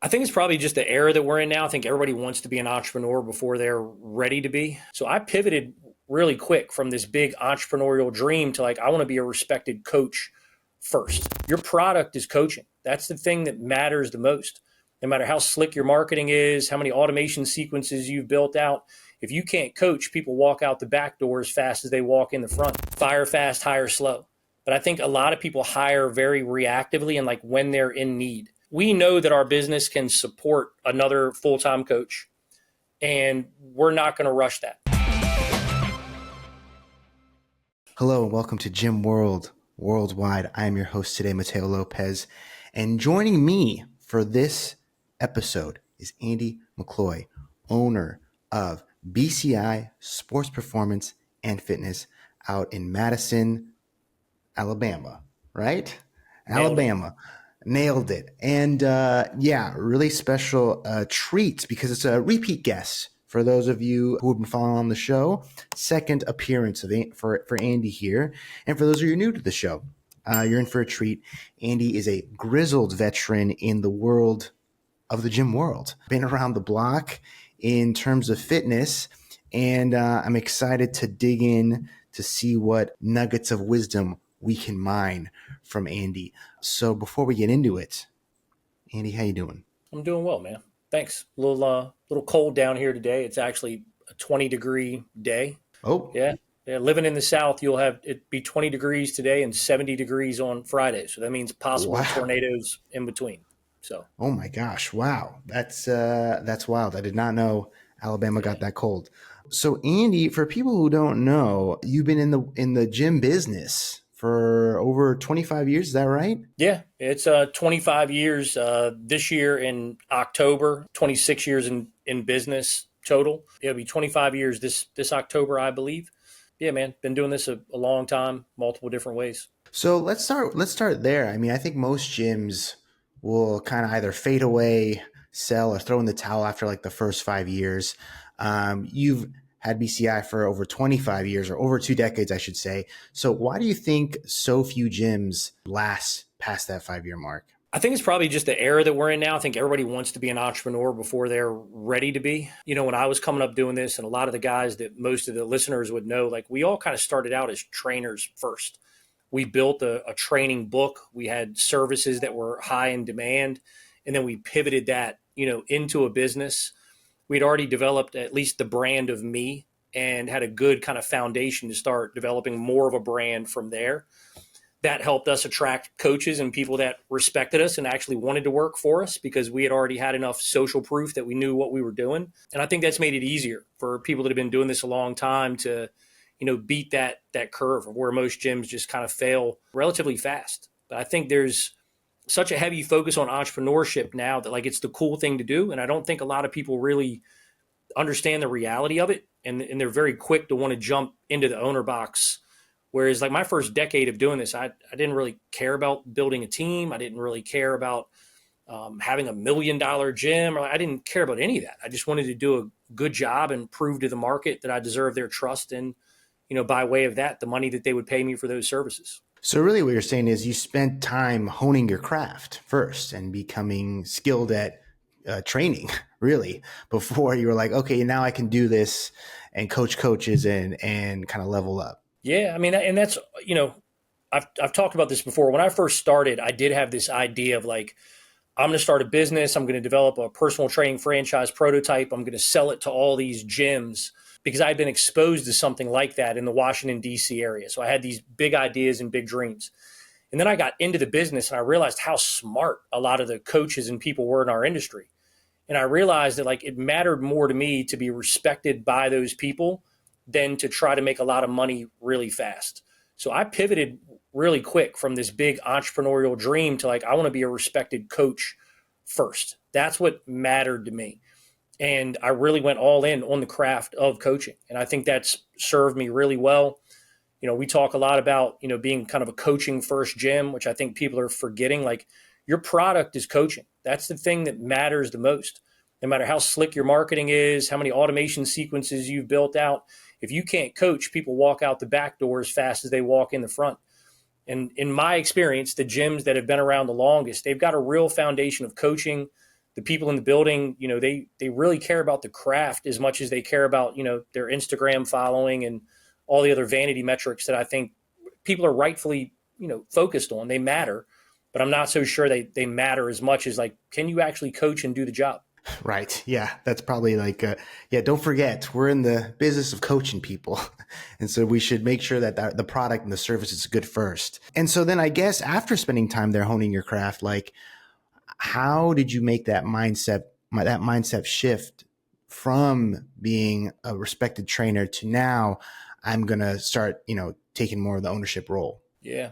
I think it's probably just the era that we're in now. I think everybody wants to be an entrepreneur before they're ready to be. So I pivoted really quick from this big entrepreneurial dream to like, I want to be a respected coach first. Your product is coaching. That's the thing that matters the most. No matter how slick your marketing is, how many automation sequences you've built out, if you can't coach, people walk out the back door as fast as they walk in the front. Fire fast, hire slow. But I think a lot of people hire very reactively and like when they're in need. We know that our business can support another full-time coach, and we're not going to rush that. Hello and welcome to Gym World Worldwide. I am your host today, Mateo Lopez, and joining me for this episode is Andy McCloy, owner of BCI Sports Performance and Fitness out in Madison, Alabama, right? Alabama. Nailed it. And really special treat because it's a repeat guest for those of you who have been following on the show. Second appearance for Andy here. And for those of you new to the show, you're in for a treat. Andy is a grizzled veteran in the world of the gym world. Been around the block in terms of fitness, and I'm excited to dig in to see what nuggets of wisdom we can mine from Andy. So before we get into it, Andy, how you doing? I'm doing well, man. Thanks. A little cold down here today. It's actually a 20-degree day. Oh, yeah. Living in the South, you'll have it be 20 degrees today and 70 degrees on Friday. So that means possible tornadoes in between. So. Oh my gosh! Wow, that's wild. I did not know Alabama got that cold. So Andy, for people who don't know, you've been in the gym business for over 25 years. Is that right? Yeah, it's 25 years this year in October, 26 years in business total. It'll be 25 years this October, I believe. Yeah, man, been doing this a long time, multiple different ways. So let's start there. I mean, I think most gyms will kind of either fade away, sell, or throw in the towel after like the first 5 years. You've had BCI for over 25 years, or over 2 decades, I should say. So why do you think so few gyms last past that 5-year mark? I think it's probably just the era that we're in now. I think everybody wants to be an entrepreneur before they're ready to be. You know, when I was coming up doing this, and a lot of the guys that most of the listeners would know, like we all kind of started out as trainers first. We built a training book. We had services that were high in demand, and then we pivoted that, into a business. We'd already developed at least the brand of me and had a good kind of foundation to start developing more of a brand from there. That helped us attract coaches and people that respected us and actually wanted to work for us because we had already had enough social proof that we knew what we were doing. And I think that's made it easier for people that have been doing this a long time to, beat that curve of where most gyms just kind of fail relatively fast. But I think there's such a heavy focus on entrepreneurship now that like it's the cool thing to do. And I don't think a lot of people really understand the reality of it. And they're very quick to want to jump into the owner box. Whereas like my first decade of doing this, I didn't really care about building a team. I didn't really care about having $1 million gym. I didn't care about any of that. I just wanted to do a good job and prove to the market that I deserve their trust. And, by way of that, the money that they would pay me for those services. So really what you're saying is you spent time honing your craft first and becoming skilled at training, really, before you were like, okay, now I can do this and coach coaches and kind of level up. Yeah, I mean, and that's, I've talked about this before. When I first started, I did have this idea of like, I'm going to start a business. I'm going to develop a personal training franchise prototype. I'm going to sell it to all these gyms because I had been exposed to something like that in the Washington, D.C. area. So I had these big ideas and big dreams. And then I got into the business and I realized how smart a lot of the coaches and people were in our industry. And I realized that like it mattered more to me to be respected by those people than to try to make a lot of money really fast. So I pivoted really quick from this big entrepreneurial dream to like, I want to be a respected coach first. That's what mattered to me. And I really went all in on the craft of coaching. And I think that's served me really well. We talk a lot about, being kind of a coaching first gym, which I think people are forgetting. Like your product is coaching. That's the thing that matters the most. No matter how slick your marketing is, how many automation sequences you've built out, if you can't coach, people walk out the back door as fast as they walk in the front. And in my experience, the gyms that have been around the longest, they've got a real foundation of coaching. the people in the building, they really care about the craft as much as they care about, their Instagram following and all the other vanity metrics that I think people are rightfully, focused on. They matter, but I'm not so sure they matter as much as like, can you actually coach and do the job? Right. Yeah. That's probably like, yeah, don't forget, we're in the business of coaching people. And so we should make sure that the product and the service is good first. And so then I guess after spending time there honing your craft, like how did you make that mindset shift from being a respected trainer to now I'm going to start, taking more of the ownership role? Yeah.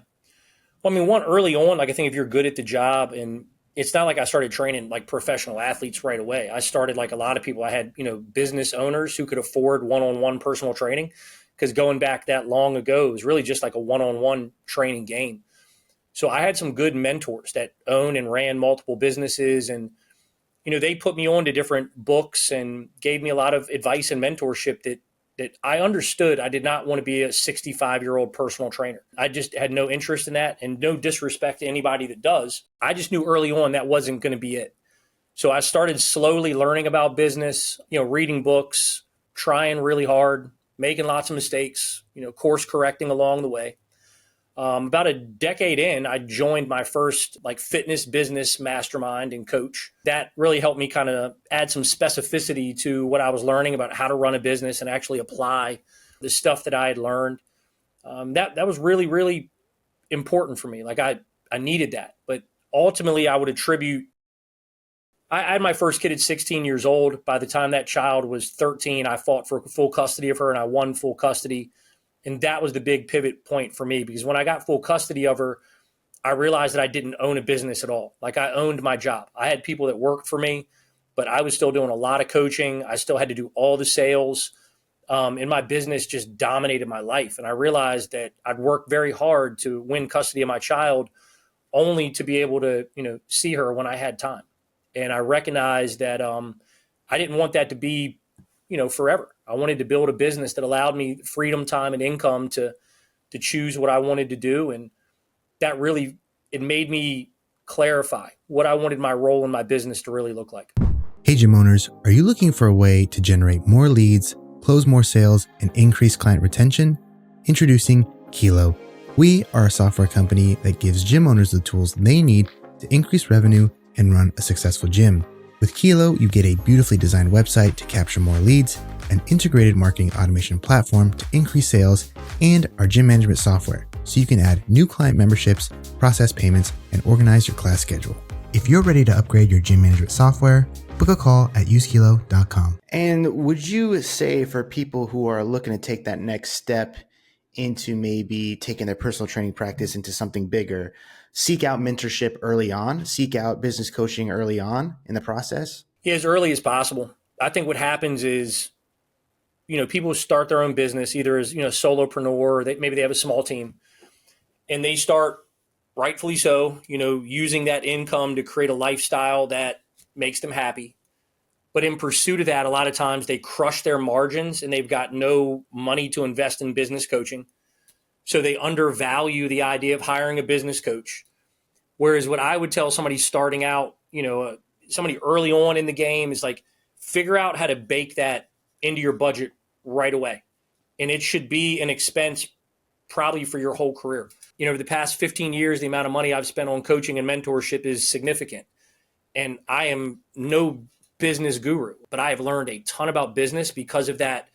Well, I mean, one early on, like I think if you're good at the job, and it's not like I started training like professional athletes right away. I started like a lot of people. I had, business owners who could afford one-on-one personal training, because going back that long ago, it was really just like a one-on-one training game. So I had some good mentors that own and ran multiple businesses, and they put me on to different books and gave me a lot of advice and mentorship that I understood. I did not want to be a 65-year-old personal trainer. I just had no interest in that, and no disrespect to anybody that does. I just knew early on that wasn't going to be it. So I started slowly learning about business, reading books, trying really hard, making lots of mistakes, course correcting along the way. About a decade in, I joined my first like fitness business mastermind and coach. That really helped me kind of add some specificity to what I was learning about how to run a business and actually apply the stuff that I had learned. That was really, really important for me. Like I needed that. But ultimately, I would attribute, I had my first kid at 16 years old. By the time that child was 13, I fought for full custody of her, and I won full custody. And that was the big pivot point for me, because when I got full custody of her, I realized that I didn't own a business at all. Like I owned my job. I had people that worked for me, but I was still doing a lot of coaching. I still had to do all the sales. And my business just dominated my life. And I realized that I'd worked very hard to win custody of my child, only to be able to, see her when I had time. And I recognized that I didn't want that to be, forever. I wanted to build a business that allowed me freedom, time, and income to choose what I wanted to do. And that really, it made me clarify what I wanted my role in my business to really look like. Hey, gym owners, are you looking for a way to generate more leads, close more sales, and increase client retention? Introducing Kilo. We are a software company that gives gym owners the tools they need to increase revenue and run a successful gym. With Kilo, you get a beautifully designed website to capture more leads, an integrated marketing automation platform to increase sales, and our gym management software so you can add new client memberships, process payments, and organize your class schedule. If you're ready to upgrade your gym management software, book a call at usekilo.com. And would you say for people who are looking to take that next step into maybe taking their personal training practice into something bigger, seek out mentorship early on, seek out business coaching early on in the process? Yeah, as early as possible. I think what happens is, people start their own business either as, solopreneur, or maybe they have a small team, and they start, rightfully so, using that income to create a lifestyle that makes them happy. But in pursuit of that, a lot of times they crush their margins and they've got no money to invest in business coaching. So they undervalue the idea of hiring a business coach. Whereas what I would tell somebody starting out, somebody early on in the game is like, figure out how to bake that into your budget right away. And it should be an expense probably for your whole career. Over the past 15 years, the amount of money I've spent on coaching and mentorship is significant. And I am no business guru, but I have learned a ton about business because of that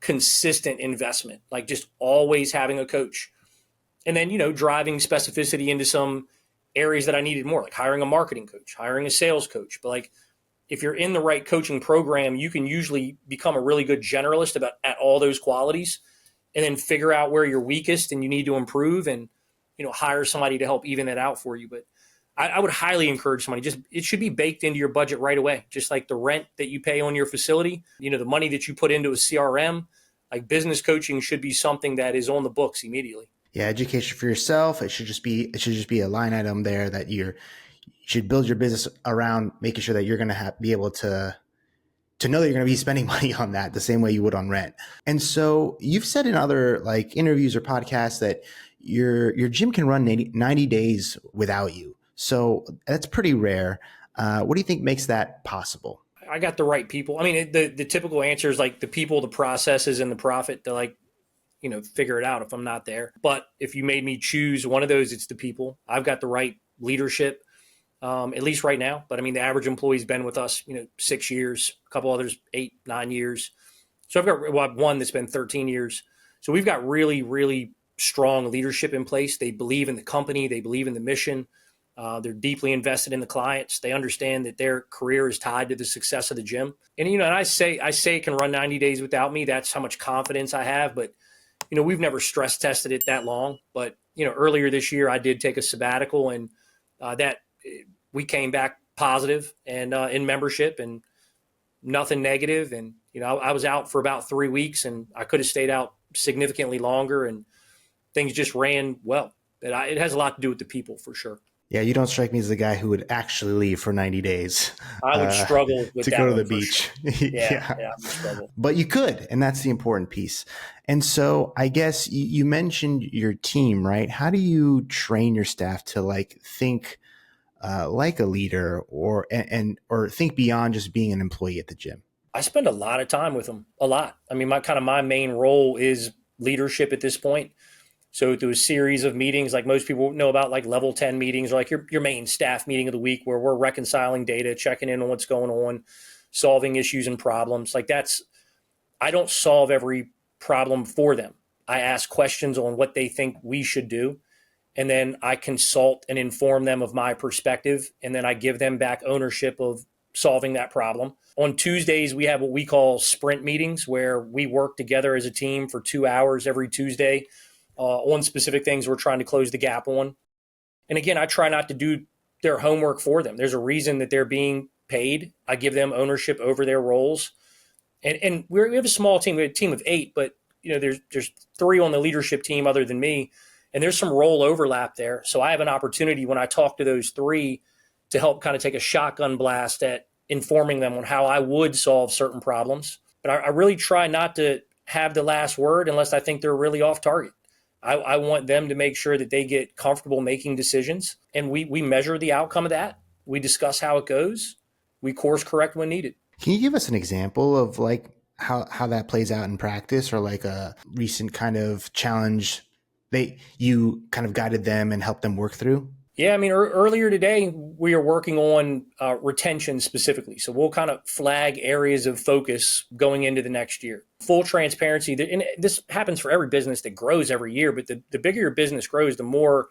consistent investment, like just always having a coach. And then, driving specificity into some areas that I needed more, like hiring a marketing coach, hiring a sales coach. But like, if you're in the right coaching program, you can usually become a really good generalist at all those qualities, and then figure out where you're weakest and you need to improve, and, hire somebody to help even that out for you. But I would highly encourage somebody, it should be baked into your budget right away. Just like the rent that you pay on your facility, the money that you put into a CRM, like business coaching should be something that is on the books immediately. Yeah, education for yourself. It should just be a line item there that you should build your business around, making sure that you're going to be able to know that you're going to be spending money on that the same way you would on rent. And so you've said in other like interviews or podcasts that your gym can run 90 days without you. So that's pretty rare. What do you think makes that possible? I got the right people. I mean, the typical answer is like the people, the processes, and the profit to like, figure it out if I'm not there. But if you made me choose one of those, it's the people. I've got the right leadership, at least right now. But I mean, the average employee's been with us, 6 years, a couple others, 8, 9 years. So I've one that's been 13 years. So we've got really, really strong leadership in place. They believe in the company. They believe in the mission. They're deeply invested in the clients. They understand that their career is tied to the success of the gym. And I say it can run 90 days without me. That's how much confidence I have. But we've never stress tested it that long. But earlier this year, I did take a sabbatical, and that we came back positive and in membership, and nothing negative. And I was out for about 3 weeks, and I could have stayed out significantly longer, and things just ran well. It has a lot to do with the people, for sure. Yeah, you don't strike me as the guy who would actually leave for 90 days I would struggle with to that go to one the for beach. sure. Yeah, I would struggle. But you could, and that's the important piece. And so I guess you mentioned your team, right? How do you train your staff to like think like a leader or think beyond just being an employee at the gym? I spend a lot of time with them, a lot. I mean, my main role is leadership at this point. So through a series of meetings, like most people know about, like level 10 meetings, or like your main staff meeting of the week, where we're reconciling data, checking in on what's going on, solving issues and problems. I don't solve every problem for them. I ask questions on what they think we should do. And then I consult and inform them of my perspective. And then I give them back ownership of solving that problem. On Tuesdays, we have what we call sprint meetings, where we work together as a team for 2 hours every Tuesday on specific things we're trying to close the gap on. And again, I try not to do their homework for them. There's a reason that they're being paid. I give them ownership over their roles. And we have a small team. We have a team of 8, but there's 3 on the leadership team other than me. And there's some role overlap there. So I have an opportunity when I talk to those 3 to help kind of take a shotgun blast at informing them on how I would solve certain problems. But I really try not to have the last word unless I think they're really off target. I want them to make sure that they get comfortable making decisions, and we measure the outcome of that. We discuss how it goes. We course correct when needed. Can you give us an example of like how that plays out in practice, or like a recent kind of challenge you kind of guided them and helped them work through? Yeah, I mean, earlier today, we are working on retention specifically. So we'll kind of flag areas of focus going into the next year. Full transparency, and this happens for every business that grows every year, but the bigger your business grows, the more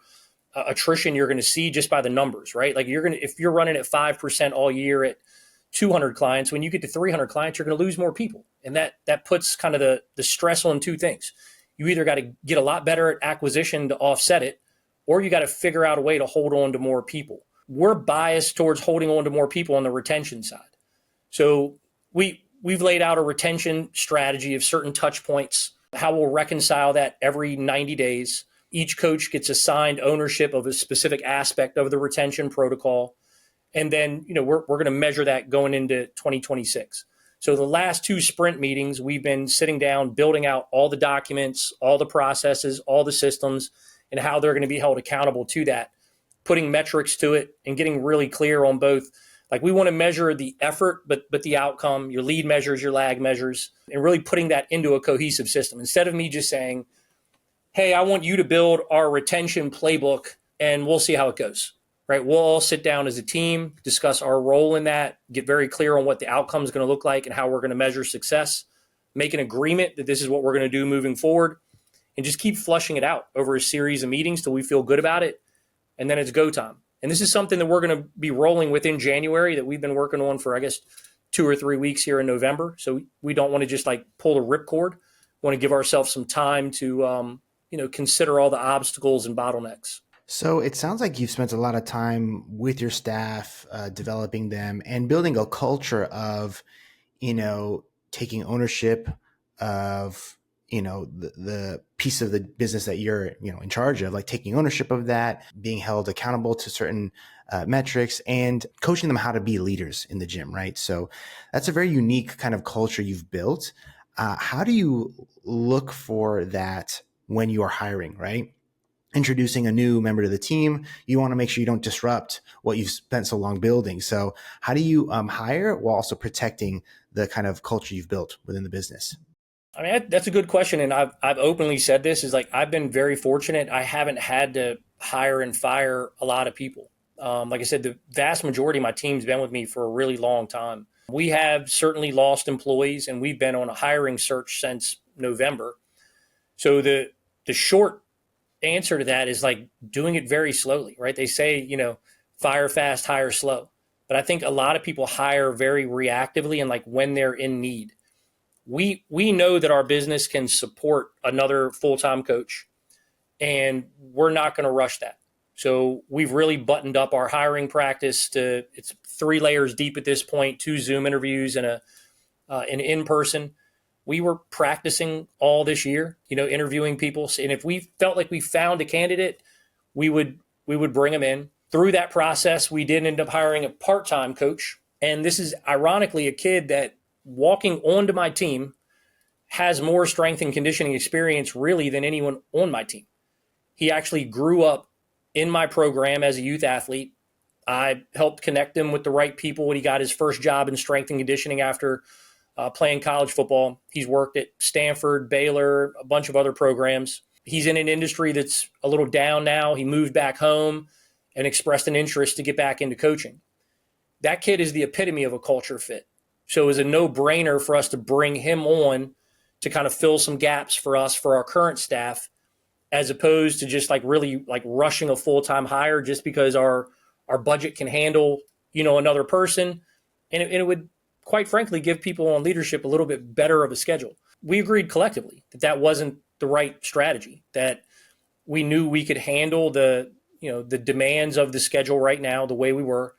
attrition you're going to see just by the numbers, right? Like if you're running at 5% all year at 200 clients, when you get to 300 clients, you're going to lose more people. And that puts kind of the stress on 2 things. You either got to get a lot better at acquisition to offset it, or you got to figure out a way to hold on to more people. We're biased towards holding on to more people on the retention side. So we've laid out a retention strategy of certain touch points, how we'll reconcile that every 90 days. Each coach gets assigned ownership of a specific aspect of the retention protocol. And then, we're going to measure that going into 2026. So the last 2 sprint meetings, we've been sitting down, building out all the documents, all the processes, all the systems, and how they're going to be held accountable to that, putting metrics to it and getting really clear on both. Like, we want to measure the effort, but the outcome, your lead measures, your lag measures, and really putting that into a cohesive system. Instead of me just saying, hey, I want you to build our retention playbook and we'll see how it goes, right? We'll all sit down as a team, discuss our role in that, get very clear on what the outcome is going to look like and how we're going to measure success, make an agreement that this is what we're going to do moving forward, and just keep flushing it out over a series of meetings till we feel good about it. And then it's go time. And this is something that we're going to be rolling with in January that we've been working on for, I guess, 2 or 3 weeks here in November. So we don't want to just like pull the ripcord. We want to give ourselves some time to, consider all the obstacles and bottlenecks. So it sounds like you've spent a lot of time with your staff, developing them and building a culture of, taking ownership of, the piece of the business that you're, in charge of, like taking ownership of that, being held accountable to certain metrics and coaching them how to be leaders in the gym, right? So that's a very unique kind of culture you've built. How do you look for that when you are hiring, right? introducing a new member to the team, you want to make sure you don't disrupt what you've spent so long building. So how do you hire while also protecting the kind of culture you've built within the business? I mean, that's a good question. And I've openly said this is like, I've been very fortunate. I haven't had to hire and fire a lot of people. Like I said, the vast majority of my team's been with me for a really long time. We have certainly lost employees, and we've been on a hiring search since November. So the short answer to that is like doing it very slowly, right? They say, fire fast, hire slow. But I think a lot of people hire very reactively and like when they're in need. We know that our business can support another full-time coach, and we're not going to rush that. So we've really buttoned up our hiring practice to it's 3 layers deep at this point, 2 Zoom interviews and an in-person. We were practicing all this year, interviewing people. And if we felt like we found a candidate, we would bring them in. Through that process, we did end up hiring a part-time coach. And this is ironically a kid that walking onto my team has more strength and conditioning experience really than anyone on my team. He actually grew up in my program as a youth athlete. I helped connect him with the right people when he got his first job in strength and conditioning after playing college football. He's worked at Stanford, Baylor, a bunch of other programs. He's in an industry that's a little down now. He moved back home and expressed an interest to get back into coaching. That kid is the epitome of a culture fit. So it was a no-brainer for us to bring him on to kind of fill some gaps for us, for our current staff, as opposed to just like really like rushing a full-time hire just because our budget can handle, another person. And it would, quite frankly, give people on leadership a little bit better of a schedule. We agreed collectively that wasn't the right strategy, that we knew we could handle the demands of the schedule right now the way we were,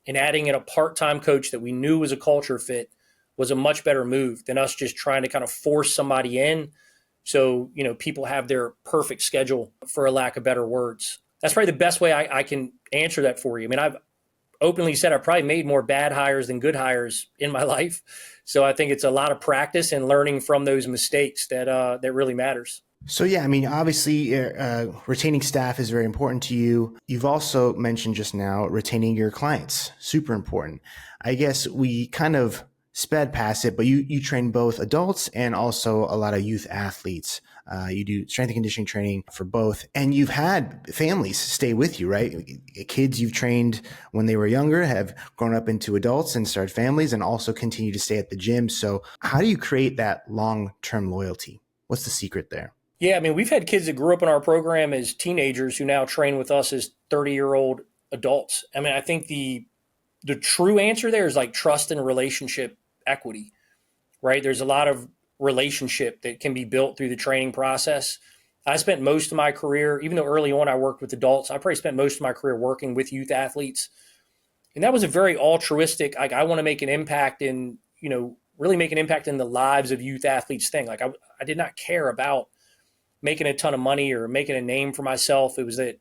and adding in a part-time coach that we knew was a culture fit was a much better move than us just trying to kind of force somebody in. So, people have their perfect schedule, for a lack of better words. That's probably the best way I can answer that for you. I mean, I've openly said I've probably made more bad hires than good hires in my life. So I think it's a lot of practice and learning from those mistakes that really matters. So yeah, I mean, obviously, retaining staff is very important to you. You've also mentioned just now retaining your clients, super important. I guess we kind of sped past it, but you train both adults and also a lot of youth athletes. You do strength and conditioning training for both, and you've had families stay with you, right? Kids you've trained when they were younger have grown up into adults and started families, and also continue to stay at the gym. So how do you create that long-term loyalty? What's the secret there? Yeah, I mean, we've had kids that grew up in our program as teenagers who now train with us as 30-year-old adults. I mean, I think the true answer there is like trust and relationship equity, right? There's a lot of relationship that can be built through the training process. I spent most of my career, even though early on I worked with adults, I probably spent most of my career working with youth athletes. And that was a very altruistic, like I want to make an impact in, really make an impact in the lives of youth athletes thing. Like I did not care about making a ton of money or making a name for myself. It was that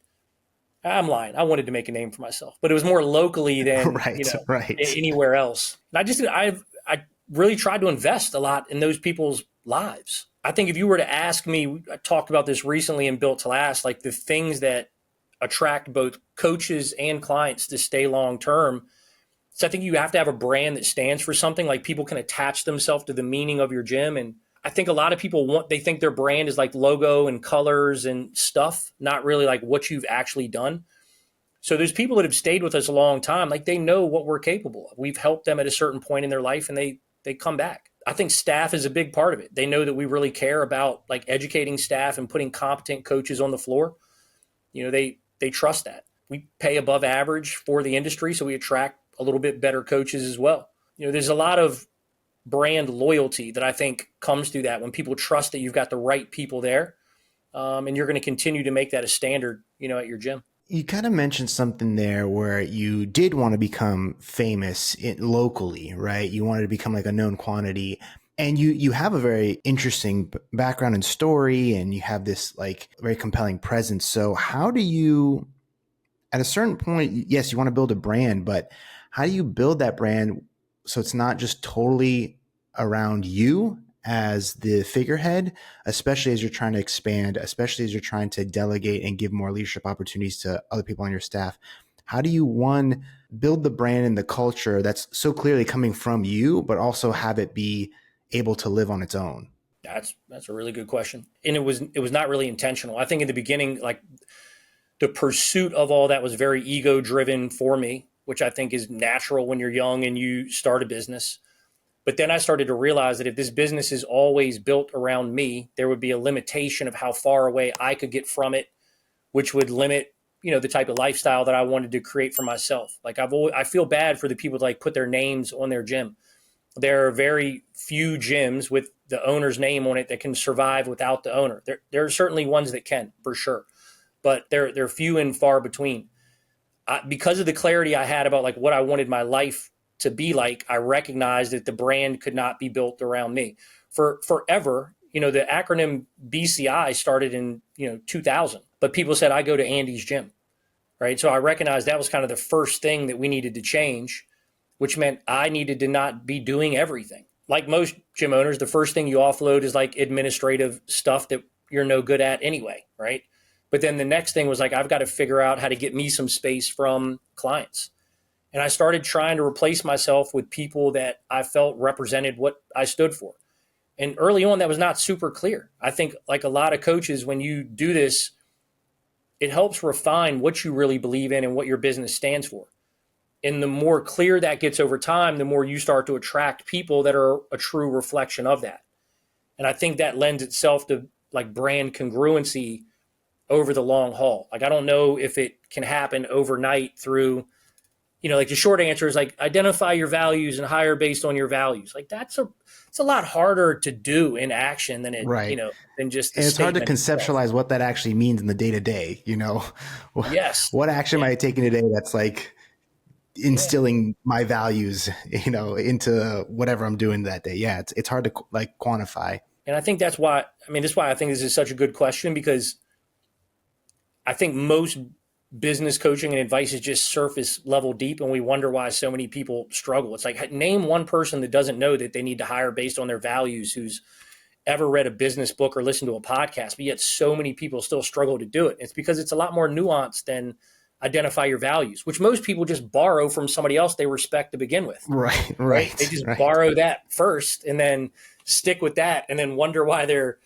I'm lying. I wanted to make a name for myself, but it was more locally than right. anywhere else. And I really tried to invest a lot in those people's lives. I think if you were to ask me, I talked about this recently in Built to Last, like the things that attract both coaches and clients to stay long term. So I think you have to have a brand that stands for something. Like people can attach themselves to the meaning of your gym. And I think a lot of people they think their brand is like logo and colors and stuff, not really like what you've actually done. So there's people that have stayed with us a long time. Like they know what we're capable of. We've helped them at a certain point in their life and they come back. I think staff is a big part of it. They know that we really care about like educating staff and putting competent coaches on the floor. They trust that. We pay above average for the industry, so we attract a little bit better coaches as well. There's a lot of brand loyalty that I think comes through that when people trust that you've got the right people there, and you're going to continue to make that a standard, at your gym. You kind of mentioned something there where you did want to become famous locally, right? You wanted to become like a known quantity. And you have a very interesting background and story, and you have this like very compelling presence. So how do you, at a certain point, yes, you want to build a brand, but how do you build that brand so it's not just totally around you as the figurehead, especially as you're trying to expand, especially as you're trying to delegate and give more leadership opportunities to other people on your staff? How do you, one, build the brand and the culture that's so clearly coming from you, but also have it be able to live on its own? That's a really good question. And it was not really intentional. I think in the beginning, like the pursuit of all that was very ego driven for me, which I think is natural when you're young and you start a business. But then I started to realize that if this business is always built around me, there would be a limitation of how far away I could get from it, which would limit, the type of lifestyle that I wanted to create for myself. Like I feel bad for the people that like put their names on their gym. There are very few gyms with the owner's name on it that can survive without the owner. There are certainly ones that can, for sure, but they're few and far between. Because of the clarity I had about like what I wanted my life to be like, I recognized that the brand could not be built around me. For forever, the acronym BCI started in 2000, but people said I go to Andy's gym, right? So I recognized that was kind of the first thing that we needed to change, which meant I needed to not be doing everything. Like most gym owners, the first thing you offload is like administrative stuff that you're no good at anyway, right? But then the next thing was like, I've got to figure out how to get me some space from clients. And I started trying to replace myself with people that I felt represented what I stood for. And early on, that was not super clear. I think like a lot of coaches, when you do this, it helps refine what you really believe in and what your business stands for. And the more clear that gets over time, the more you start to attract people that are a true reflection of that. And I think that lends itself to like brand congruency over the long haul. Like, I don't know if it can happen overnight through, like the short answer is like identify your values and hire based on your values. Like it's a lot harder to do in action than Right. than just the And it's hard to statement itself. conceptualize what that actually means in the day to day. Yes. What action Yeah. am I taking today that's like Yeah. instilling my values, into whatever I'm doing that day? Yeah, it's hard to like quantify. And I think that's why I think this is such a good question, because I think most business coaching and advice is just surface level deep, and we wonder why so many people struggle. It's like, name one person that doesn't know that they need to hire based on their values, who's ever read a business book or listened to a podcast, but yet so many people still struggle to do it. It's because it's a lot more nuanced than identify your values, which most people just borrow from somebody else they respect to begin with. Right, Right? They right, just right. borrow that first and then stick with that, and then wonder why they're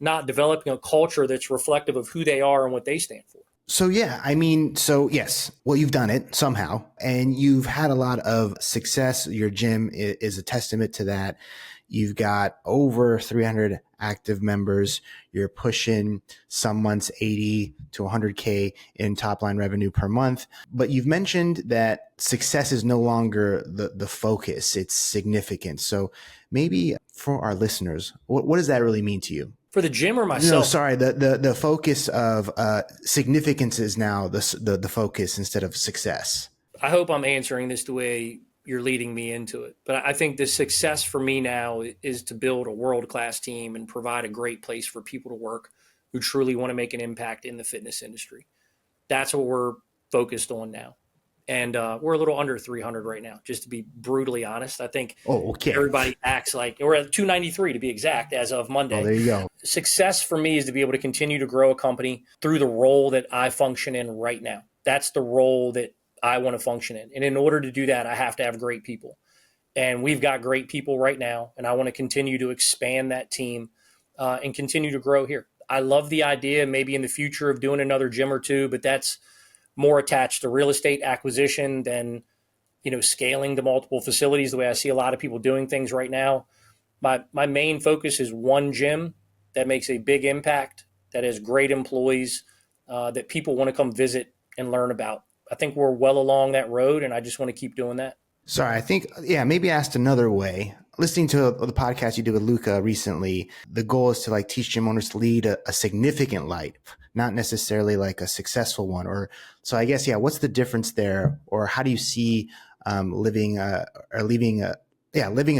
not developing a culture that's reflective of who they are and what they stand for. So yeah, yes, well, you've done it somehow, and you've had a lot of success. Your gym is a testament to that. You've got over 300 active members. You're pushing some months 80 to 100K in top line revenue per month. But you've mentioned that success is no longer the focus, it's significant. So maybe for our listeners, what does that really mean to you? For the gym or No, myself? sorry. The focus of significance is now the focus instead of success. I hope I'm answering this the way you're leading me into it. But I think the success for me now is to build a world-class team and provide a great place for people to work who truly want to make an impact in the fitness industry. That's what we're focused on now. And we're a little under 300 right now, just to be brutally honest. I think Oh, okay. everybody acts like we're at 293 to be exact as of Oh, Monday. there you go. Success for me is to be able to continue to grow a company through the role that I function in right now. That's the role that I want to function in. And in order to do that, I have to have great people. And we've got great people right now. And I want to continue to expand that team and continue to grow here. I love the idea maybe in the future of doing another gym or two, but that's more attached to real estate acquisition than, scaling to multiple facilities the way I see a lot of people doing things right now. My main focus is one gym that makes a big impact, that has great employees, that people want to come visit and learn about. I think we're well along that road, and I just want to keep doing that. Sorry, I think, yeah, maybe asked another way. Listening to the podcast you did with Luca recently, the goal is to like teach gym owners to lead a significant life, not necessarily like a successful one. Or so I guess, yeah, what's the difference there? Or how do you see living a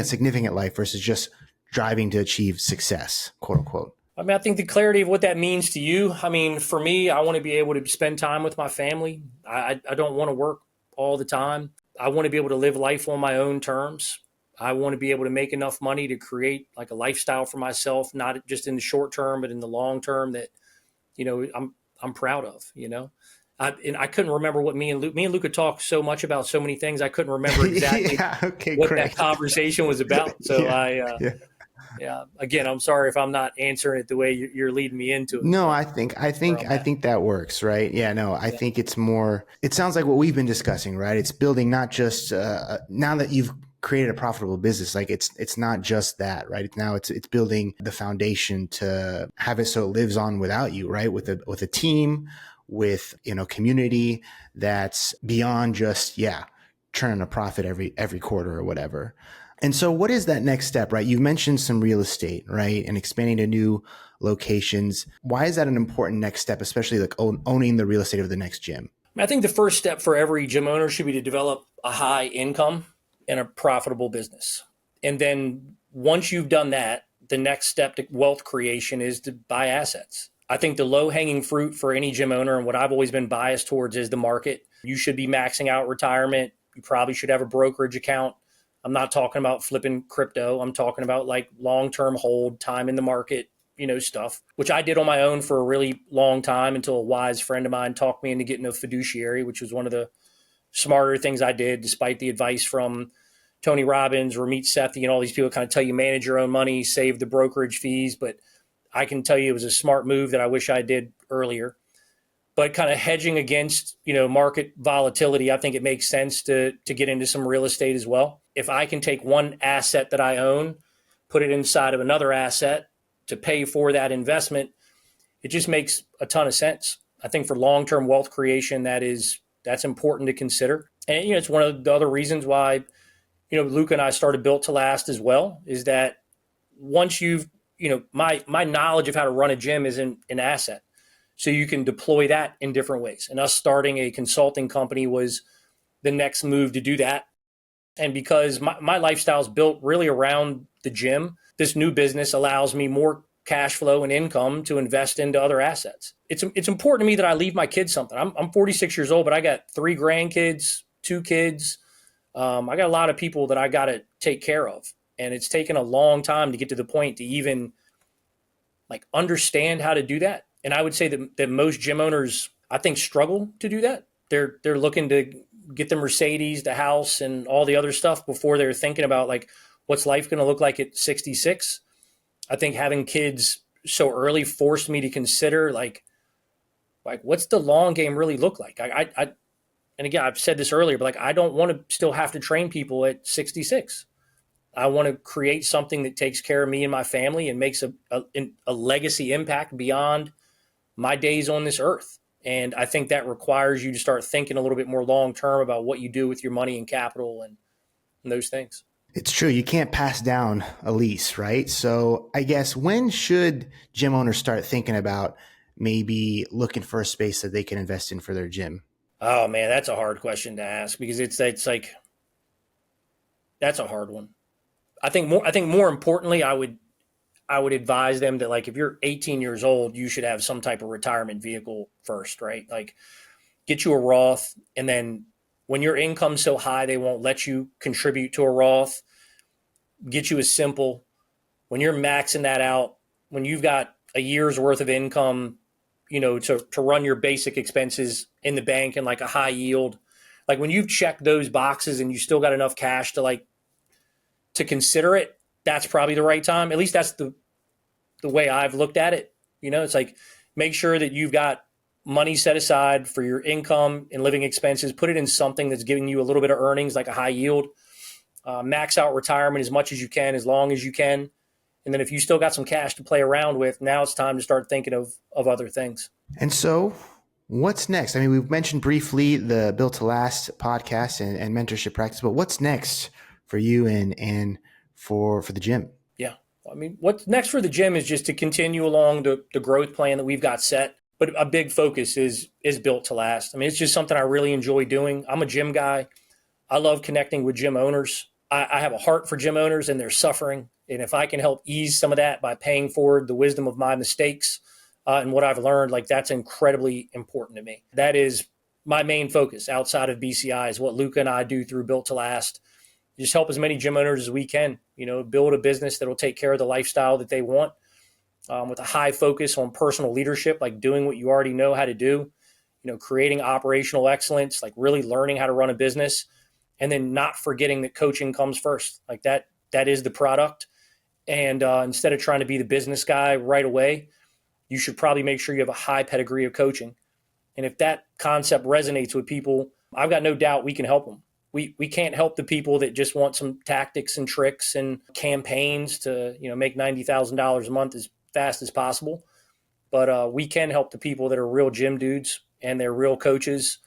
significant life versus just driving to achieve success, quote unquote? I mean, I think the clarity of what that means to you. I mean, for me, I want to be able to spend time with my family. I don't want to work all the time. I want to be able to live life on my own terms. I want to be able to make enough money to create like a lifestyle for myself, not just in the short term, but in the long term that, I'm proud of, and I couldn't remember what me and Luca talked so much about so many things. I couldn't remember exactly Yeah. Okay. what that Great. conversation was about. So Yeah. Yeah. yeah, again, I'm sorry if I'm not answering it the way you're leading me into it, No, but I think I where think I'm I at. think that works, right? Yeah, no, I Yeah. think it's more. It sounds like what we've been discussing, right? It's building not just now that you've created a profitable business, like it's not just that, right? Now it's building the foundation to have it so it lives on without you, right? With a team, with community that's beyond just turning a profit every quarter or whatever. And so, what is that next step, right? You've mentioned some real estate, right, and expanding to new locations. Why is that an important next step, especially like owning the real estate of the next gym? I think the first step for every gym owner should be to develop a high income and a profitable business. And then once you've done that, the next step to wealth creation is to buy assets. I think the low hanging fruit for any gym owner, and what I've always been biased towards, is the market. You should be maxing out retirement. You probably should have a brokerage account. I'm not talking about flipping crypto. I'm talking about like long term hold, time in the market, stuff, which I did on my own for a really long time until a wise friend of mine talked me into getting a fiduciary, which was one of the smarter things I did, despite the advice from Tony Robbins, Ramit Sethi, and all these people kind of tell you manage your own money, save the brokerage fees. But I can tell you it was a smart move that I wish I did earlier. But kind of hedging against, market volatility, I think it makes sense to get into some real estate as well. If I can take one asset that I own, put it inside of another asset to pay for that investment, it just makes a ton of sense. I think for long-term wealth creation, that's important to consider. And it's one of the other reasons why, Luke and I started Built to Last as well, is that once you've, my knowledge of how to run a gym is an asset. So you can deploy that in different ways. And us starting a consulting company was the next move to do that. And because my lifestyle is built really around the gym, this new business allows me more cash flow and income to invest into other assets. It's important to me that I leave my kids something. I'm 46 years old, but I got 3 grandkids, 2 kids. I got a lot of people that I got to take care of. And it's taken a long time to get to the point to even like understand how to do that. And I would say that most gym owners, I think, struggle to do that. They're looking to get the Mercedes, the house, and all the other stuff before they're thinking about like what's life going to look like at 66. I think having kids so early forced me to consider like what's the long game really look like? And again, I've said this earlier, but like I don't want to still have to train people at 66. I want to create something that takes care of me and my family and makes a legacy impact beyond my days on this earth. And I think that requires you to start thinking a little bit more long term about what you do with your money and capital and those things. It's true. You can't pass down a lease, right? So I guess when should gym owners start thinking about maybe looking for a space that they can invest in for their gym? Oh man, that's a hard question to ask because it's like that's a hard one. I think more importantly, I would advise them that like if you're 18 years old, you should have some type of retirement vehicle first, right? Like get you a Roth, and then when your income's so high they won't let you contribute to a Roth, get you a simple. When you're maxing that out, when you've got a year's worth of income, to run your basic expenses in the bank and like a high yield, like when you've checked those boxes and you still got enough cash to consider it, that's probably the right time. At least that's the way I've looked at it. It's like make sure that you've got money set aside for your income and living expenses. Put it in something that's giving you a little bit of earnings, like a high yield. Max out retirement as much as you can, as long as you can. And then if you still got some cash to play around with, now it's time to start thinking of other things. And so what's next? I mean, we've mentioned briefly the Built to Last podcast and mentorship practice, but what's next for you and for the gym? Yeah. I mean, what's next for the gym is just to continue along the growth plan that we've got set. But a big focus is Built to Last. I mean, it's just something I really enjoy doing. I'm a gym guy. I love connecting with gym owners. I have a heart for gym owners and their suffering. And if I can help ease some of that by paying forward the wisdom of my mistakes and what I've learned, like that's incredibly important to me. That is my main focus outside of BCI is what Luca and I do through Built to Last, just help as many gym owners as we can, build a business that will take care of the lifestyle that they want, with a high focus on personal leadership, like doing what you already know how to do, creating operational excellence, like really learning how to run a business, and then not forgetting that coaching comes first. Like that is the product. And instead of trying to be the business guy right away, you should probably make sure you have a high pedigree of coaching. And if that concept resonates with people, I've got no doubt we can help them. We can't help the people that just want some tactics and tricks and campaigns to make $90,000 a month as fast as possible. But we can help the people that are real gym dudes and they're real coaches,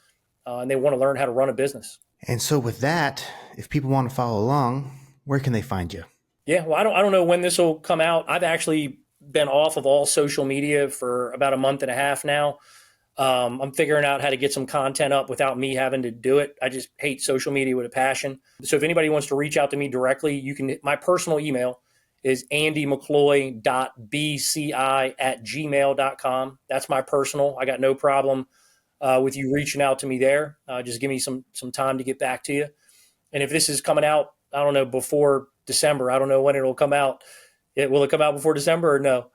and they want to learn how to run a business. And so with that, if people want to follow along, where can they find you? Yeah, well, I don't know when this will come out. I've actually been off of all social media for about a month and a half now. I'm figuring out how to get some content up without me having to do it. I just hate social media with a passion. So if anybody wants to reach out to me directly, you can. My personal email is andymccloy.bci@gmail.com. That's my personal. I got no problem with you reaching out to me there. Just give me some time to get back to you. And if this is coming out, I don't know, before December, I don't know when it'll come out. Will it come out before December or no?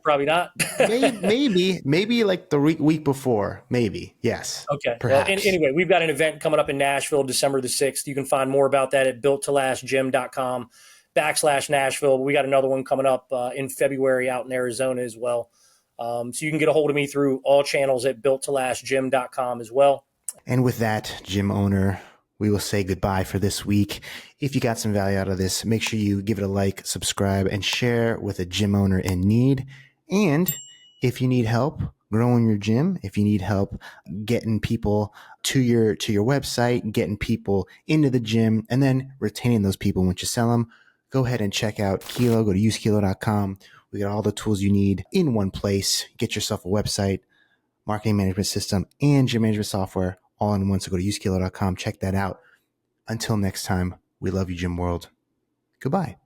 Probably not. maybe like the week before, maybe. Yes. Okay. Perhaps. Well, anyway, we've got an event coming up in Nashville, December the 6th. You can find more about that at builttolastgym.com/Nashville. We got another one coming up in February out in Arizona as well. So you can get a hold of me through all channels at builttolastgym.com as well. And with that, gym owner, we will say goodbye for this week. If you got some value out of this, make sure you give it a like, subscribe, and share with a gym owner in need. And if you need help growing your gym, if you need help getting people to your website, getting people into the gym, and then retaining those people once you sell them, go ahead and check out Kilo. Go to usekilo.com. We got all the tools you need in one place. Get yourself a website, marketing management system, and gym management software all in one. So go to usekilo.com. Check that out. Until next time, we love you, Gym World. Goodbye.